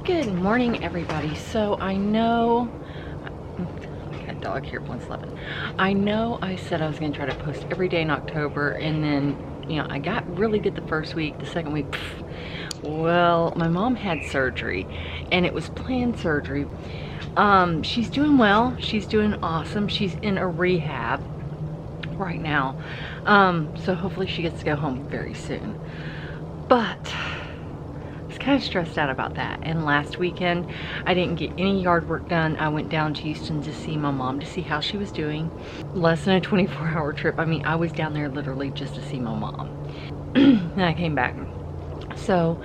Good morning, everybody. So I know I got a dog here at 111. I know I said I was going to try to post every day in October, and then I got really good the first week. The second week, well, my mom had surgery, and it was planned surgery. She's doing well. She's doing awesome. She's in a rehab right now, so hopefully she gets to go home very soon. But kind of stressed out about that, and last weekend I didn't get any yard work done. I went down to Houston to see my mom, to see how she was doing. Less than a 24-hour trip. I mean, I was down there literally just to see my mom. And I came back. So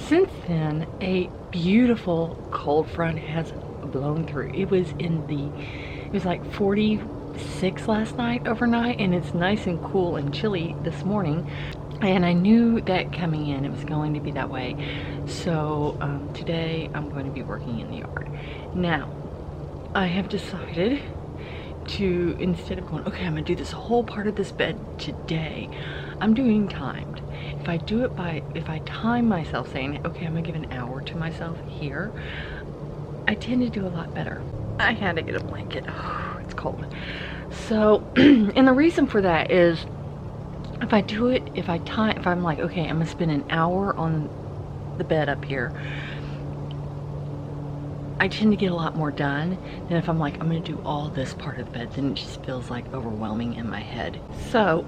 since then, a beautiful cold front has blown through. It was like 46 last night overnight, and it's nice and cool and chilly this morning. And I knew that coming in it was going to be that way. So today I'm going to be working in the yard. Now, I have decided to, instead of going, okay, I'm gonna do this whole part of this bed today, I'm doing timed. If I time myself saying, okay, I'm gonna give an hour to myself here, I tend to do a lot better. I had to get a blanket. Oh, it's cold. So, and the reason for that is, if I do it, if I'm like, okay, I'm gonna spend an hour on the bed up here, I tend to get a lot more done than if I'm like, I'm gonna do all this part of the bed. Then it just feels like overwhelming in my head. So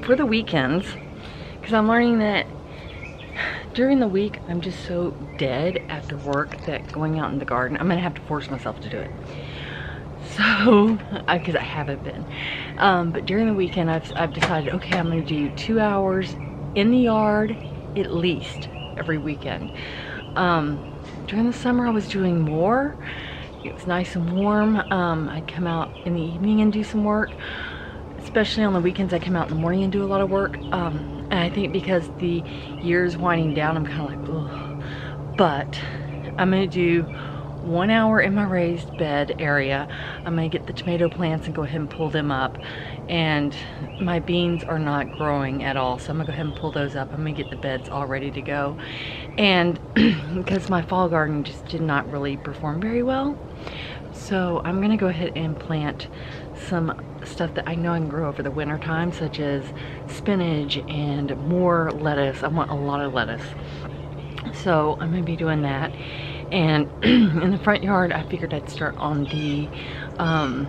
for the weekends, because I'm learning that during the week I'm just so dead after work that going out in the garden, I'm gonna have to force myself to do it. So, because I haven't been, but during the weekend I've decided, okay, I'm going to do 2 hours in the yard at least every weekend. During the summer I was doing more. It was nice and warm. I'd come out in the evening and do some work. Especially on the weekends I come out in the morning and do a lot of work. And I think because the year's winding down, I'm kind of like, ugh. But I'm going to do 1 hour in my raised bed area. I'm gonna get the tomato plants and go ahead and pull them up. And my beans are not growing at all, so I'm gonna go ahead and pull those up. I'm gonna get the beds all ready to go. And because my fall garden just did not really perform very well, so I'm gonna go ahead and plant some stuff that I know I can grow over the winter time, such as spinach and more lettuce. I want a lot of lettuce, so I'm gonna be doing that. And in the front yard, I figured I'd start on the, I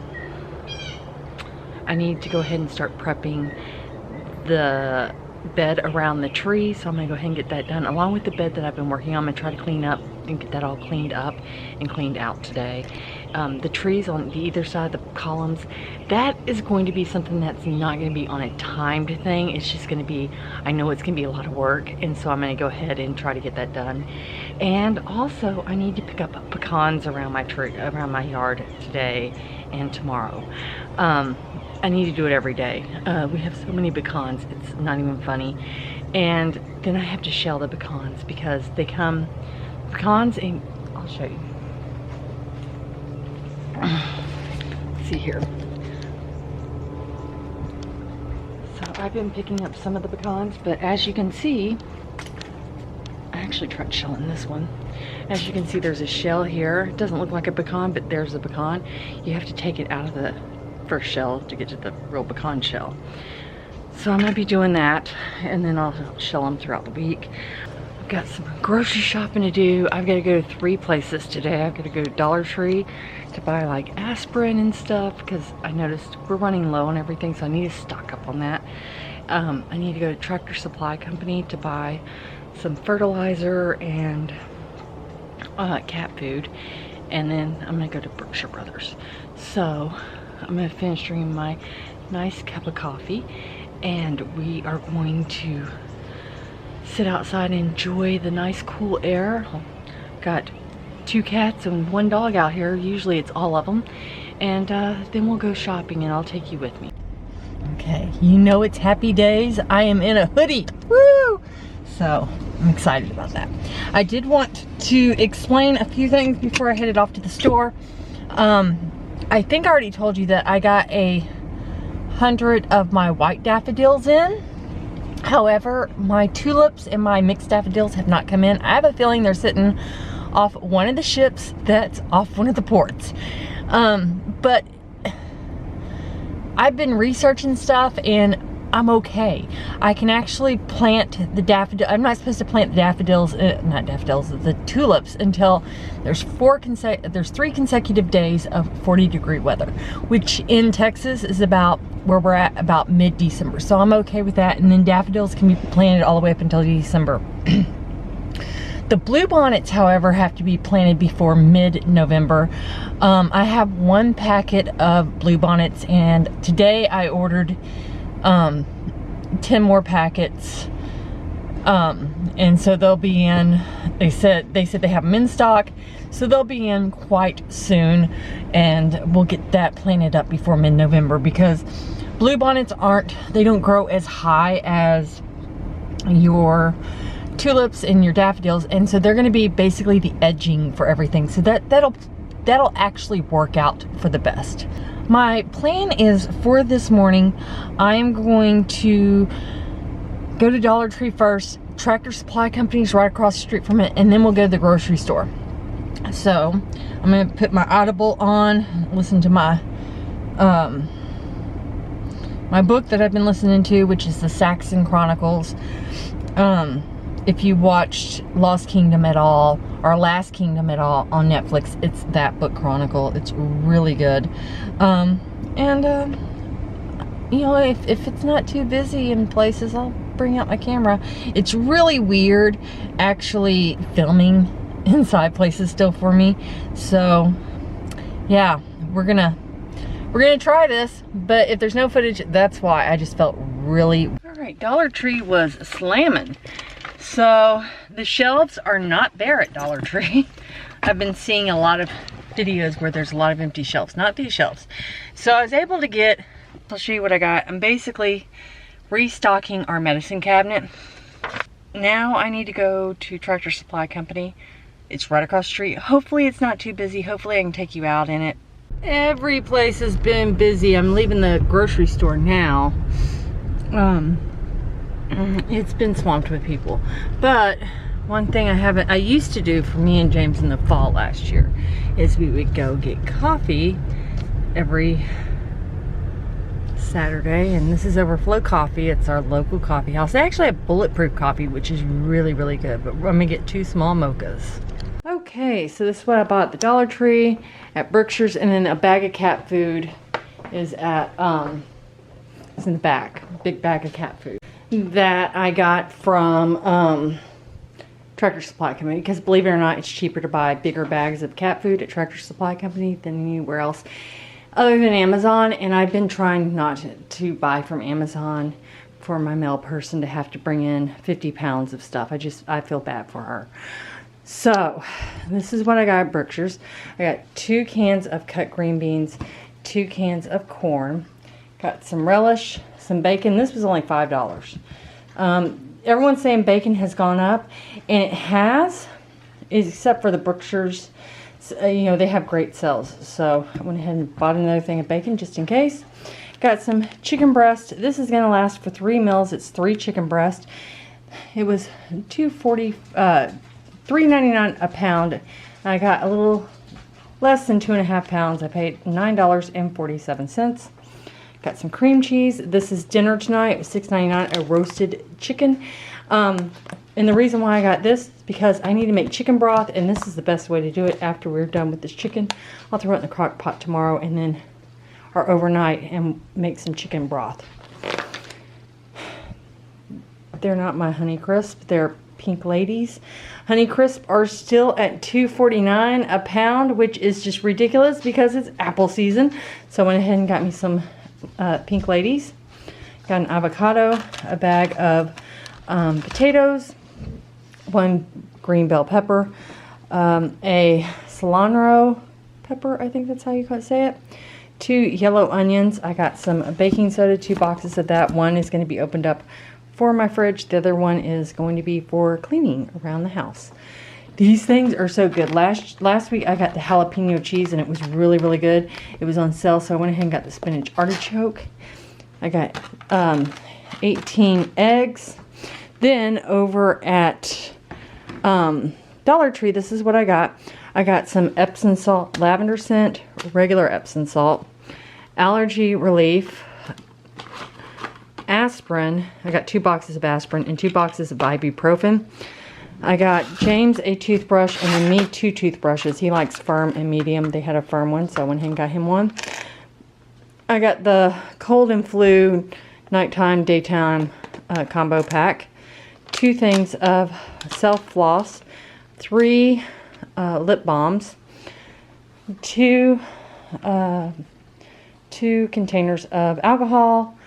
need to go ahead and start prepping the bed around the tree. So I'm gonna go ahead and get that done, along with the bed that I've been working on. I'm gonna try to clean up and get that all cleaned up and cleaned out today. The trees on either side, the columns, that is going to be something that's not going to be on a timed thing. It's just going to be, I know it's going to be a lot of work, and so I'm going to go ahead and try to get that done. And also, I need to pick up pecans around my tree, around my yard today and tomorrow. I need to do it every day. We have so many pecans, it's not even funny. And then I have to shell the pecans because they come, pecans, and I'll show you. Let's see here. So I've been picking up some of the pecans, but as you can see, I actually tried shelling this one. As you can see, there's a shell here. It doesn't look like a pecan, but there's a pecan. You have to take it out of the first shell to get to the real pecan shell. So I'm gonna be doing that, and then I'll shell them throughout the week. I've got some grocery shopping to do. I've got to go to 3 places today. I've got to go to Dollar Tree to buy like aspirin and stuff, because I noticed we're running low on everything, so I need to stock up on that. I need to go to Tractor Supply Company to buy some fertilizer and cat food, and then I'm gonna go to Berkshire Brothers. So I'm gonna finish drinking my nice cup of coffee, and we are going to sit outside and enjoy the nice cool air. Got 2 cats and 1 dog out here. Usually it's all of them. And then we'll go shopping, and I'll take you with me. Okay, you know it's happy days. I am in a hoodie. Woo! So I'm excited about that. I did want to explain a few things before I headed off to the store. I think I already told you that I got 100 of my white daffodils in. However, my tulips and my mixed daffodils have not come in. I have a feeling they're sitting off one of the ships that's off one of the ports. But I've been researching stuff and I'm okay. I can actually plant the daffodil. I'm not supposed to plant the daffodils, not daffodils, the tulips until there's 3 consecutive days of 40-degree weather, which in Texas is about where we're at, about mid-December. So I'm okay with that. And then daffodils can be planted all the way up until December. The bluebonnets, however, have to be planted before mid-November. I have 1 packet of bluebonnets, and today I ordered 10 more packets, and so they'll be in. They said they have them in stock, so they'll be in quite soon, and we'll get that planted up before mid-November, because bluebonnets they don't grow as high as your tulips and your daffodils, and so they're going to be basically the edging for everything, so that'll actually work out for the best. My plan is for this morning, I'm going to go to Dollar Tree first. Tractor Supply Company's right across the street from it, and then we'll go to the grocery store. So I'm going to put my Audible on, listen to my my book that I've been listening to, which is the Saxon Chronicles. If you watched Lost Kingdom at all, or Last Kingdom at all on Netflix, it's that book chronicle. It's really good. You know, if it's not too busy in places, I'll bring out my camera. It's really weird actually filming inside places still for me. So yeah, we're gonna try this, but if there's no footage, that's why. I just felt really... All right, Dollar Tree was slamming. So the shelves are not there at Dollar Tree. I've been seeing a lot of videos where there's a lot of empty shelves, not these shelves. So I was able to get, I'll show you what I got. I'm basically restocking our medicine cabinet. Now I need to go to Tractor Supply Company. It's right across the street. Hopefully it's not too busy. Hopefully I can take you out in it. Every place has been busy. I'm leaving the grocery store now. It's been swamped with people, but one thing I used to do for me and James in the fall last year is we would go get coffee every Saturday, and this is Overflow Coffee. It's our local coffee house. They actually have bulletproof coffee, which is really, really good, but I'm gonna get 2 small mochas. Okay, so this is what I bought at the Dollar Tree, at Berkshire's, and then a bag of cat food is at, it's in the back, big bag of cat food that I got from Tractor Supply Company, because believe it or not, it's cheaper to buy bigger bags of cat food at Tractor Supply Company than anywhere else other than Amazon. And I've been trying not to buy from Amazon for my mail person to have to bring in 50 pounds of stuff. I feel bad for her. So this is what I got at Berkshire's. I got 2 cans of cut green beans, 2 cans of corn, got some relish, some bacon. This was only $5. Everyone's saying bacon has gone up, and it has, except for the Berkshire's. You know, they have great sales. So I went ahead and bought another thing of bacon just in case. Got some chicken breast. This is going to last for 3 meals. It's 3 chicken breast. It was $3.99 a pound. I got a little less than 2.5 pounds. I paid $9.47. Got some cream cheese. This is dinner tonight. It was $6.99, a roasted chicken. And the reason why I got this is because I need to make chicken broth, and this is the best way to do it after we're done with this chicken. I'll throw it in the crock pot tomorrow and then, or overnight, and make some chicken broth. They're not my Honey Crisp. They're Pink Ladies. Honey Crisp are still at $2.49 a pound, which is just ridiculous because it's apple season. So I went ahead and got me some Pink Ladies. Got an avocado, a bag of potatoes, 1 green bell pepper, a cilantro pepper, I think that's how you say it, 2 yellow onions. I got some baking soda, 2 boxes of that. One is going to be opened up for my fridge. The other one is going to be for cleaning around the house. These things are so good. Last week I got the jalapeno cheese, and it was really, really good. It was on sale, so I went ahead and got the spinach artichoke. I got 18 eggs. Then over at Dollar Tree, this is what I got. I got some Epsom salt, lavender scent, regular Epsom salt, allergy relief, aspirin. I got 2 boxes of aspirin and 2 boxes of ibuprofen. I got James a toothbrush and then me 2 toothbrushes. He likes firm and medium. They had a firm one, so I went ahead and got him one. I got the cold and flu nighttime, daytime combo pack. 2 things of self floss, 3 lip balms, 2 containers of alcohol,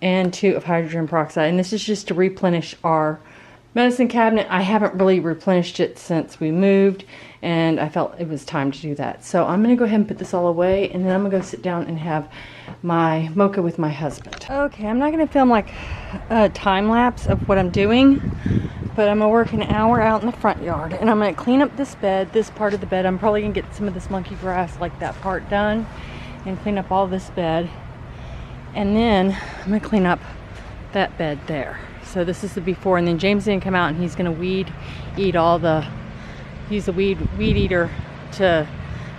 and 2 of hydrogen peroxide. And this is just to replenish our medicine cabinet. I haven't really replenished it since we moved, and I felt it was time to do that. So I'm going to go ahead and put this all away, and then I'm going to go sit down and have my mocha with my husband. Okay, I'm not going to film like a time lapse of what I'm doing, but I'm going to work an hour out in the front yard, and I'm going to clean up this bed, this part of the bed. I'm probably going to get some of this monkey grass, like that part, done, and clean up all this bed. And then I'm going to clean up that bed there. So this is the before, and then James is going to come out and he's going to use the weed eater to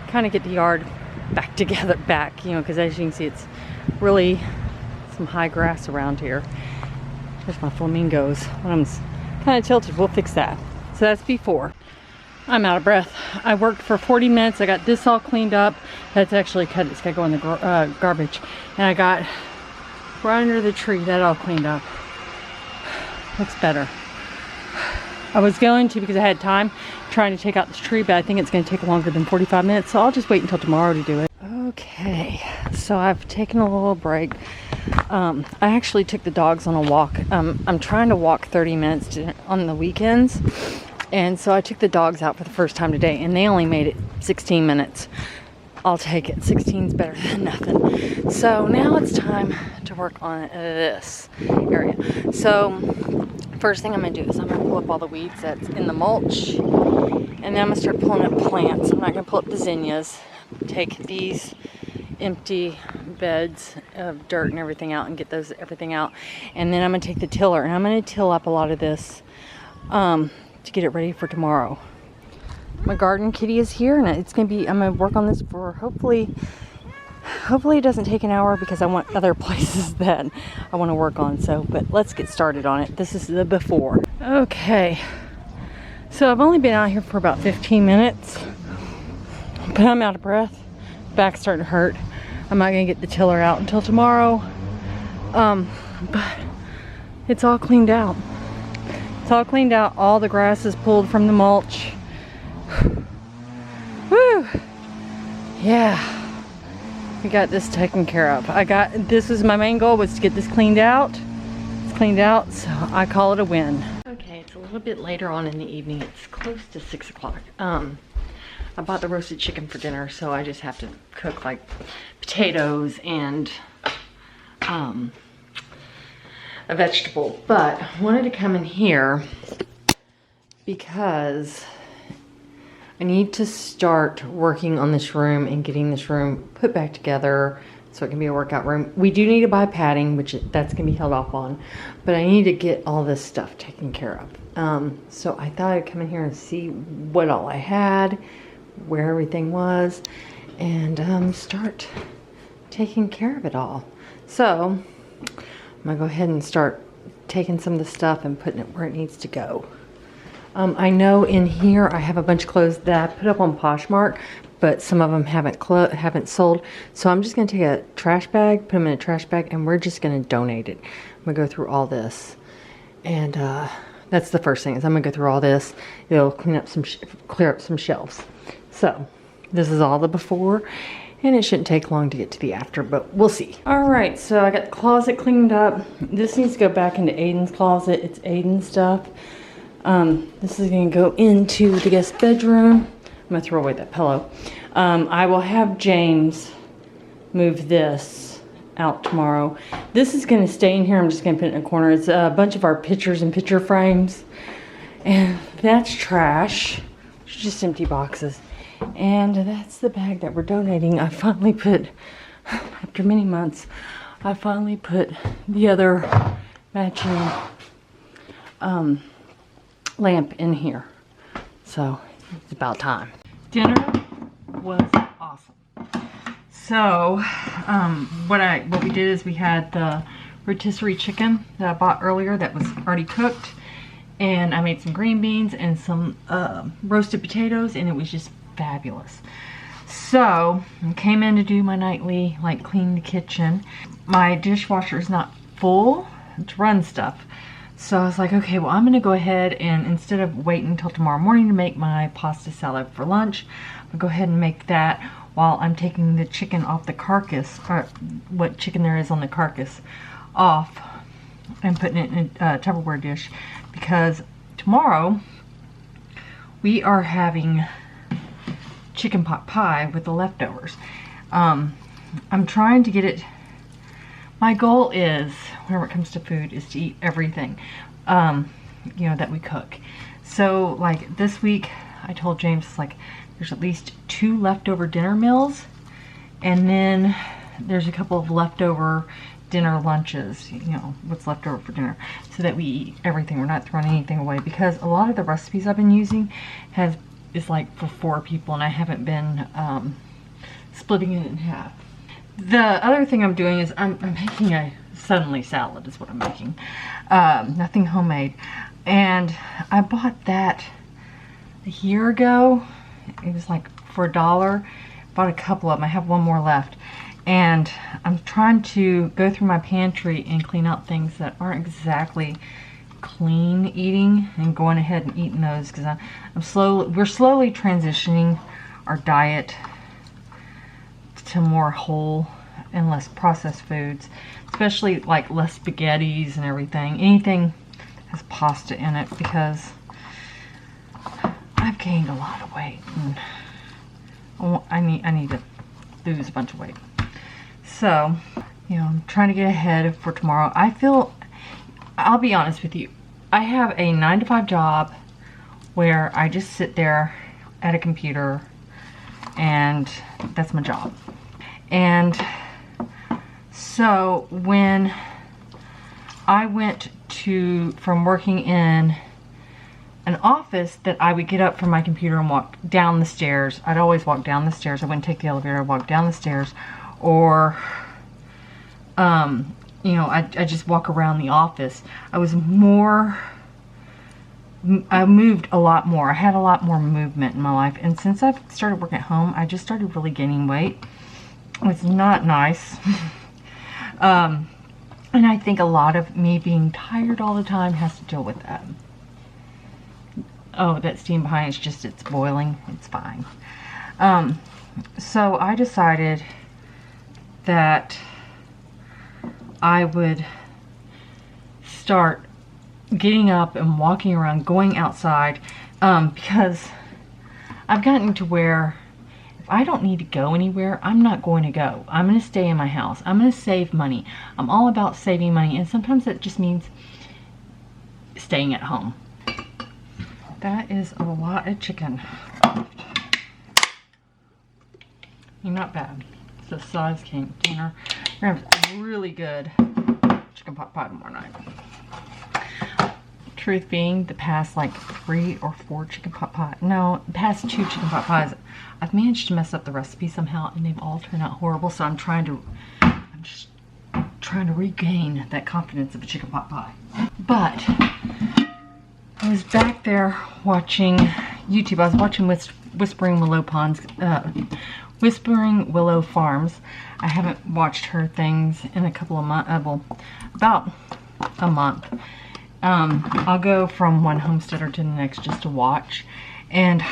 kind of get the yard back together, you know, because as you can see, it's really some high grass around here. There's my flamingos. When I'm kind of tilted, we'll fix that. So that's before. I'm out of breath. I worked for 40 minutes. I got this all cleaned up. That's actually cut. It's got to go in the garbage. And I got right under the tree, that all cleaned up. Looks better. I was going to, because I had time, trying to take out this tree, but I think it's going to take longer than 45 minutes, so I'll just wait until tomorrow to do it. Okay, so I've taken a little break. I actually took the dogs on a walk. I'm trying to walk 30 minutes on the weekends, and so I took the dogs out for the first time today, and they only made it 16 minutes. I'll take it. 16's better than nothing. So now it's time to work on this area. So first thing I'm going to do is I'm going to pull up all the weeds that's in the mulch, and then I'm going to start pulling up plants. I'm not going to pull up the zinnias. Take these empty beds of dirt and everything out and get everything out. And then I'm going to take the tiller and I'm going to till up a lot of this to get it ready for tomorrow. My garden kitty is here, and it's going to be, I'm going to work on this for hopefully it doesn't take an hour, because I want other places that I want to work on. So, but let's get started on it. This is the before. Okay, so I've only been out here for about 15 minutes, but I'm out of breath. Back's starting to hurt. I'm not going to get the tiller out until tomorrow. But it's all cleaned out. It's all cleaned out. All the grass is pulled from the mulch. Woo! Yeah. We got this taken care of. This was my main goal, was to get this cleaned out. It's cleaned out, so I call it a win. Okay, it's a little bit later on in the evening. It's close to 6 o'clock. I bought the roasted chicken for dinner, so I just have to cook like potatoes and a vegetable. But I wanted to come in here because I need to start working on this room and getting this room put back together so it can be a workout room. We do need to buy padding, which that's gonna be held off on, but I need to get all this stuff taken care of. So I thought I'd come in here and see what all I had, where everything was, and start taking care of it all. So I'm gonna go ahead and start taking some of the stuff and putting it where it needs to go. I know in here I have a bunch of clothes that I put up on Poshmark, but some of them haven't sold. So I'm just gonna take a trash bag, put them in a trash bag, and we're just gonna donate it. I'm gonna go through all this, and that's the first thing, is I'm gonna go through all this. It'll clear up some shelves. So this is all the before, and it shouldn't take long to get to the after, but we'll see. All right, so I got the closet cleaned up. This needs to go back into Aiden's closet. It's Aiden's stuff. This is gonna go into the guest bedroom. I'm gonna throw away that pillow. I will have James move this out tomorrow. This is gonna stay in here. I'm just gonna put it in a corner. It's a bunch of our pictures and picture frames. And that's trash. It's just empty boxes. And that's the bag that we're donating. I finally put, after many months, I finally put the other matching lamp in here. So it's about time. Dinner was awesome. So what we did is we had the rotisserie chicken that I bought earlier that was already cooked, and I made some green beans and some roasted potatoes, and it was just fabulous. So I came in to do my nightly, like, clean the kitchen. My dishwasher is not full to run stuff. So I was like, okay, well, I'm gonna go ahead and, instead of waiting until tomorrow morning to make my pasta salad for lunch, I'll go ahead and make that while I'm taking the chicken off the carcass, or what chicken there is on the carcass, off and putting it in a Tupperware dish, because tomorrow we are having chicken pot pie with the leftovers. I'm trying to get it. My goal is, whenever it comes to food, is to eat everything, you know, that we cook. So, like, this week, I told James, like, there's at least 2 leftover dinner meals, and then there's a couple of leftover dinner lunches, you know, what's left over for dinner, so that we eat everything. We're not throwing anything away, because a lot of the recipes I've been using is like for 4 people, and I haven't been splitting it in half. The other thing I'm doing is I'm making a suddenly salad is what I'm making. Nothing homemade. And I bought that a year ago. It was like for $1. Bought a couple of them. I have one more left. And I'm trying to go through my pantry and clean out things that aren't exactly clean eating, and going ahead and eating those, because we're slowly transitioning our diet to more whole and less processed foods, especially like less spaghettis and everything, anything that has pasta in it, because I've gained a lot of weight and I need to lose a bunch of weight. So, you know, I'm trying to get ahead for tomorrow. I'll be honest with you, I have a 9-to-5 job where I just sit there at a computer, and that's my job. And so when I went from working in an office that I would get up from my computer and walk down the stairs. I'd always walk down the stairs. I wouldn't take the elevator. I'd walk down the stairs, or you know, I just walk around the office. I moved a lot more. I had a lot more movement in my life. And since I've started working at home, I just started really gaining weight. It's not nice. And I think a lot of me being tired all the time has to deal with that. Oh, that steam behind, it's boiling. It's fine. So I decided that I would start getting up and walking around, going outside, because I've gotten to where if I don't need to go anywhere, I'm not going to go. I'm going to stay in my house. I'm going to save money. I'm all about saving money, and sometimes that just means staying at home. That is a lot of chicken. Not bad. It's a size king dinner. We're gonna have really good chicken pot pie tomorrow night. Truth being, the past like 3 or 4 chicken pot pie, no, past 2 chicken pot pies, I've managed to mess up the recipe somehow, and they've all turned out horrible. So I'm just trying to regain that confidence of a chicken pot pie. But I was back there watching YouTube. I was watching Whispering Willow Farms. I haven't watched her things in a couple of months, well, about a month. I'll go from one homesteader to the next just to watch, and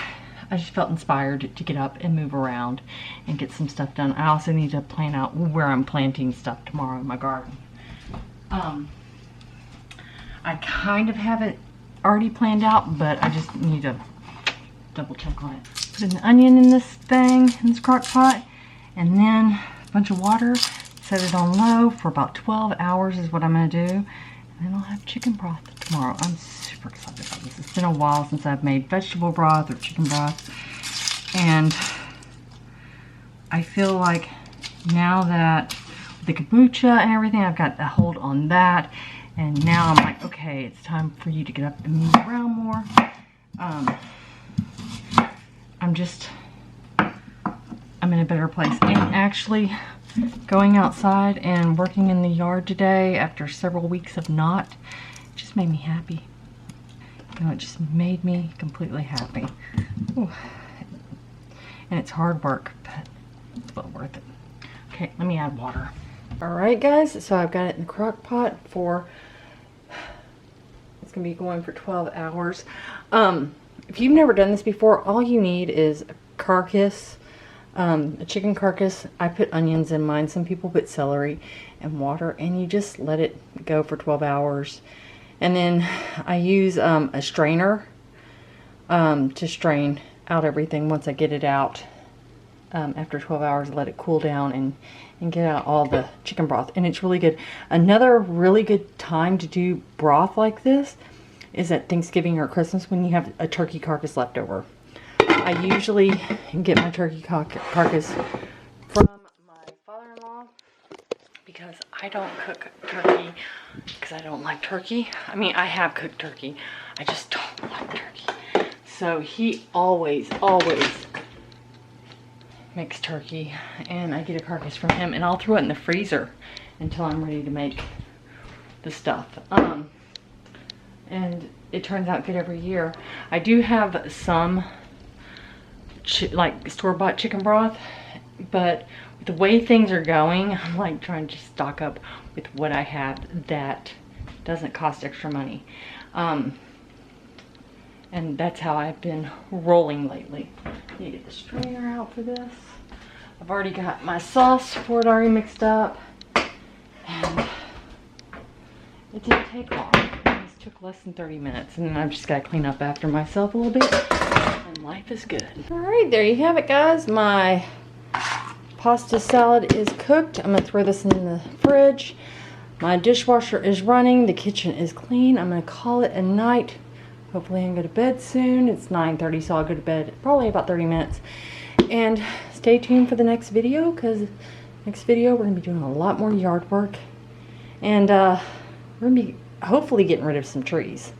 I just felt inspired to get up and move around and get some stuff done. I also need to plan out where I'm planting stuff tomorrow in my garden. I kind of have it already planned out, but I just need to double check on it. Put an onion in this crock pot, and then a bunch of water. Set it on low for about 12 hours is what I'm going to do. And then I'll have chicken broth tomorrow. I'm super excited about this. It's been a while since I've made vegetable broth or chicken broth. And I feel like now that the kombucha and everything, I've got a hold on that. And now I'm like, okay, it's time for you to get up and move around more. I'm in a better place. And actually going outside and working in the yard today after several weeks of not, just made me happy. You know, it just made me completely happy. Ooh. And it's hard work, but it's well worth it. Okay, let me add water. All right, guys, so I've got it in the crock pot for, it's gonna be going for 12 hours. If you've never done this before, all you need is a carcass, a chicken carcass. I put onions in mine. Some people put celery and water, and you just let it go for 12 hours. And then I use a strainer to strain out everything once I get it out. After 12 hours, let it cool down and get out all the chicken broth. And it's really good. Another really good time to do broth like this is at Thanksgiving or Christmas when you have a turkey carcass left over. I usually get my turkey carcass from my father-in-law because I don't cook turkey because I don't like turkey. I mean, I have cooked turkey. I just don't like turkey. So he always makes turkey, and I get a carcass from him, and I'll throw it in the freezer until I'm ready to make the stuff. And it turns out good every year. I do have some like store-bought chicken broth, but the way things are going, I'm like trying to stock up with what I have that doesn't cost extra money. And that's how I've been rolling lately. Need to get the strainer out for this. I've already got my sauce for it already mixed up, and it didn't take long. It took less than 30 minutes, and then I've just got to clean up after myself a little bit, and life is good. All right, there you have it, guys. My pasta salad is cooked. I'm gonna throw this in the fridge. My dishwasher is running. The kitchen is clean. I'm gonna call it a night. Hopefully I can go to bed soon. It's 9:30, so I'll go to bed probably about 30 minutes. And stay tuned for the next video, because next video we're gonna be doing a lot more yard work, and we're gonna be hopefully getting rid of some trees.